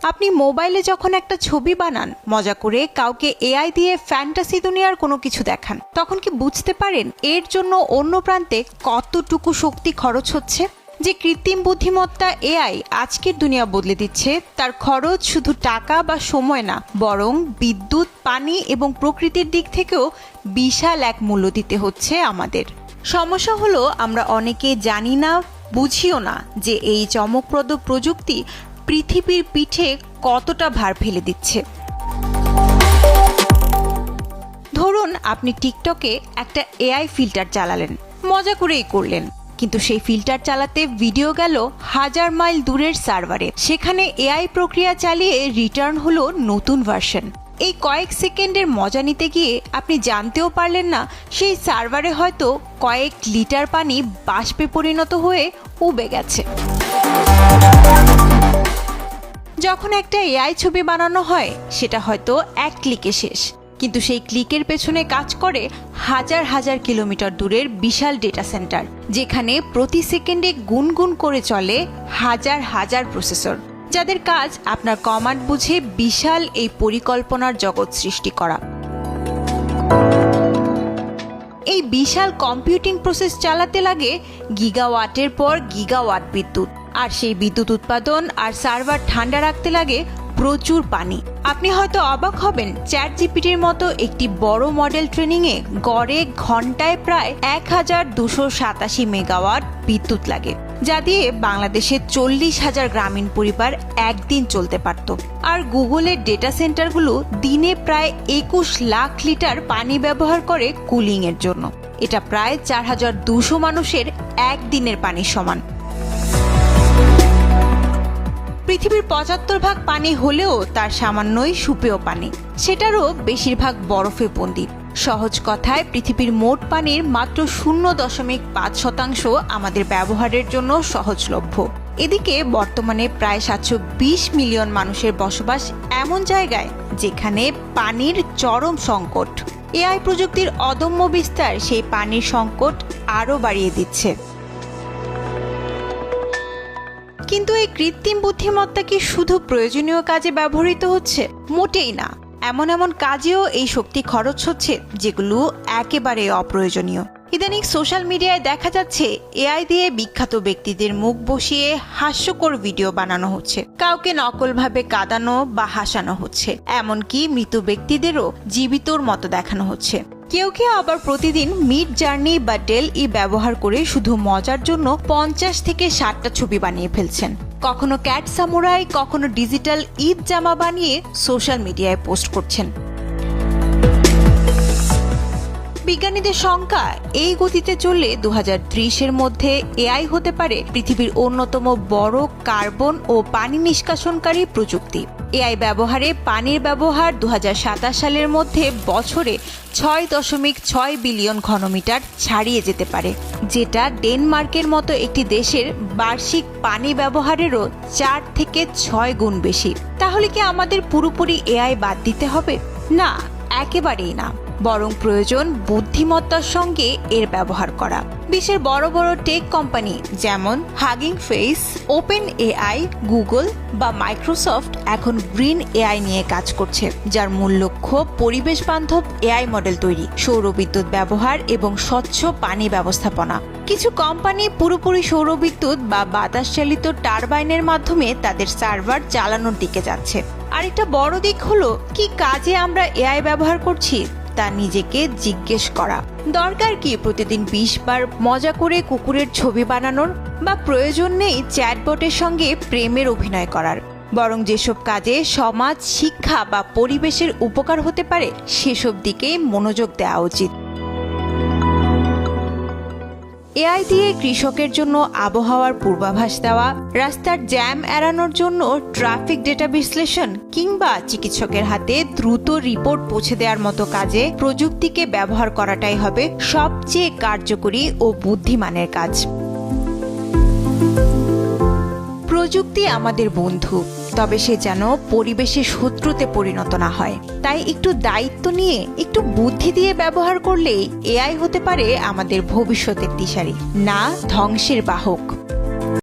আপনি মোবাইলে যখন একটা ছবি বানান, মজা করে কাউকে এআই দিয়ে ফ্যান্টাসি দুনিয়ার কোনো কিছু দেখান, তখন কি বুঝতে পারেন এর জন্য অন্য প্রান্তে কতটুকু শক্তি খরচ হচ্ছে? যে কৃত্রিম বুদ্ধিমত্তা এআই আজকের দুনিয়া বদলে দিচ্ছে, তার খরচ শুধু টাকা বা সময় না, বরং বিদ্যুৎ, পানি এবং প্রকৃতির দিক থেকেও বিশাল এক মূল্য দিতে হচ্ছে আমাদের। সমস্যা হলো আমরা অনেকে জানি না, বুঝিও না যে এই চমকপ্রদ প্রযুক্তি পৃথিবীর পিঠে কতটা ভার ফেলে দিচ্ছে। ধরুন আপনি টিকটকে একটা এআই ফিল্টার চালালেন, মজা করেই করলেন, কিন্তু সেই ফিল্টার চালাতে ভিডিও গেল 1000 মাইল দূরের সার্ভারে। সেখানে এআই প্রক্রিয়া চালিয়ে রিটার্ন হলো নতুন ভার্সন। এই কয়েক সেকেন্ডের মজা নিতে গিয়ে আপনি জানতেও পারলেন না সেই সার্ভারে হয়তো কয়েক লিটার পানি বাষ্পে পরিণত হয়ে উবে গেছে। যখন একটা এআই ছবি বানানো হয়, সেটা হয়তো এক ক্লিকে শেষ, কিন্তু সেই ক্লিকের পেছনে কাজ করে হাজার হাজার কিলোমিটার দূরের বিশাল ডেটা সেন্টার, যেখানে প্রতি সেকেন্ডে গুনগুন করে চলে হাজার হাজার প্রসেসর, যাদের কাজ আপনার কমান্ড বুঝে বিশাল এই পরিকল্পনার জগৎ সৃষ্টি করা। এই বিশাল কম্পিউটিং প্রসেস চালাতে লাগে গিগাওয়াটের পর গিগাওয়াট বিদ্যুৎ, আর সেই বিদ্যুৎ উৎপাদন আর সার্ভার ঠান্ডা রাখতে লাগে প্রচুর পানি। আপনি হয়তো অবাক হবেন, চ্যাটজিপিটির মতো একটি বড় মডেল ট্রেনিংয়ে গড়ে ঘন্টায় প্রায় 1287 মেগাওয়াট বিদ্যুৎ লাগে, যা দিয়ে বাংলাদেশের 40,000 গ্রামীণ পরিবার একদিন চলতে পারত। আর গুগলের ডেটা সেন্টারগুলো দিনে প্রায় 21 লাখ লিটার পানি ব্যবহার করে কুলিং এর জন্য। এটা প্রায় 4200 মানুষের একদিনের পানির সমান। পৃথিবীর 75% পানি হলেও তার সামান্যই সুপেয় পানি, সেটারও বেশিরভাগ বরফে বন্দী। সহজ কথায় পৃথিবীর মোট পানির মাত্র 0.5% আমাদের ব্যবহারের জন্য সহজলভ্য। এদিকে বর্তমানে প্রায় 720 মিলিয়ন মানুষের বসবাস এমন জায়গায় যেখানে পানির চরম সংকট। এআই প্রযুক্তির অদম্য বিস্তার সেই পানির সংকট আরও বাড়িয়ে দিচ্ছে। কিন্তু এই কৃত্রিম বুদ্ধিমত্তা কি শুধু প্রয়োজনীয় কাজে ব্যবহৃত হচ্ছে? মোটেই না। এমন এমন কাজেও এই শক্তি খরচ হচ্ছে যেগুলো একেবারে অপ্রয়োজনীয়। ইদানিং সোশ্যাল মিডিয়ায় দেখা যাচ্ছে এআই দিয়ে বিখ্যাত ব্যক্তিদের মুখ বসিয়ে হাস্যকর ভিডিও বানানো হচ্ছে, কাউকে নকলভাবে কাঁদানো বা হাসানো হচ্ছে, এমনকি মৃত ব্যক্তিদেরও জীবিতর মতো দেখানো হচ্ছে। কেউ কেউ আবার প্রতিদিন মিড জার্নি বা ডেল-ই ব্যবহার করে শুধু মজার জন্য 50 থেকে 60টা ছবি বানিয়ে ফেলছেন। কখনো ক্যাট সামুরাই, কখনো ডিজিটাল ঈদ জামা বানিয়ে সোশ্যাল মিডিয়ায় পোস্ট করছেন। বিজ্ঞানীদের শঙ্কা, এই গতিতে চললে 2030-এর মধ্যে এআই হতে পারে পৃথিবীর অন্যতম বড় কার্বন ও পানি নিষ্কাশনকারী প্রযুক্তি। এআই ব্যবহারে পানির ব্যবহার 2027 সালের মধ্যে বছরে 6.6 বিলিয়ন ঘনমিটার ছাড়িয়ে যেতে পারে, যেটা ডেনমার্কের মতো একটি দেশের বার্ষিক পানি ব্যবহারেরও 4 থেকে 6 গুণ বেশি। তাহলে কি আমাদের পুরোপুরি এআই বাদ দিতে হবে? না, একেবারেই না, বরং প্রয়োজন বুদ্ধিমত্তার সঙ্গে এর ব্যবহার করা। বিশ্বের বড় বড় টেক কোম্পানি যেমন hugging face, open AI, Google বা মাইক্রোসফট এখন গ্রিন এআই নিয়ে কাজ করছে, যার মূল লক্ষ্য পরিবেশ বান্ধব এআই মডেল তৈরি, সৌরবিদ্যুৎ ব্যবহার এবং স্বচ্ছ পানি ব্যবস্থাপনা। কিছু কোম্পানি পুরোপুরি সৌরবিদ্যুৎ বা বাতাস চালিত টারবাইনের মাধ্যমে তাদের সার্ভার চালানোর দিকে যাচ্ছে। আরেকটা বড় দিক হলো, কি কাজে আমরা এআই ব্যবহার করছি তা নিজেকে জিজ্ঞেস করা। দরকার কি প্রতিদিন 20 বার মজা করে কুকুরের ছবি বানানোর, বা প্রয়োজন নেই চ্যাটবটের সঙ্গে প্রেমের অভিনয় করার? বরং যেসব কাজে সমাজ, শিক্ষা বা পরিবেশের উপকার হতে পারে সেসব দিকে মনোযোগ দেওয়া উচিত। এআই দিয়ে কৃষকের জন্য আবহাওয়ার পূর্বাভাস দেওয়া, রাস্তার জ্যাম এড়ানোর জন্য ট্রাফিক ডেটা বিশ্লেষণ, কিংবা চিকিৎসকের হাতে দ্রুত রিপোর্ট পৌঁছে দেওয়ার মতো কাজে প্রযুক্তিকে ব্যবহার করাটাই হবে সবচেয়ে কার্যকরী ও বুদ্ধিমানের কাজ। প্রযুক্তি আমাদের বন্ধু, তবে সে যেন পরিবেশের শত্রুতে পরিণত না হয়। তাই একটু দায়িত্ব নিয়ে, একটু বুদ্ধি দিয়ে ব্যবহার করলেই এআই হতে পারে আমাদের ভবিষ্যতের দিশারি, না ধ্বংসের বাহক।